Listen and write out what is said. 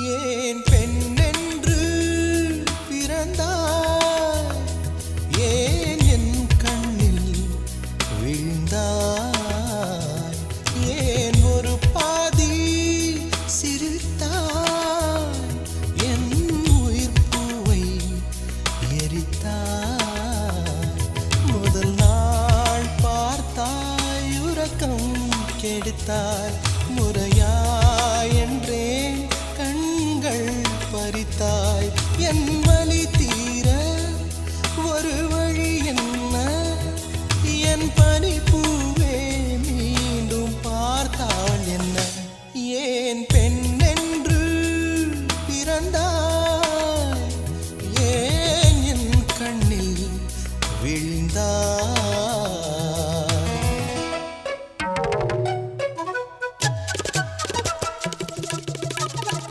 ஏன் பெண்ணென்று பிறந்தாய்? ஏன் என் கண்ணில் விழுந்தாய்? ஏன் ஒரு பாதி சிரித்தாய்? என் உயிர் பூவை எரித்தாய். முதல் நாள் பார்த்தாய், உறக்கம் கெடுத்தாய்.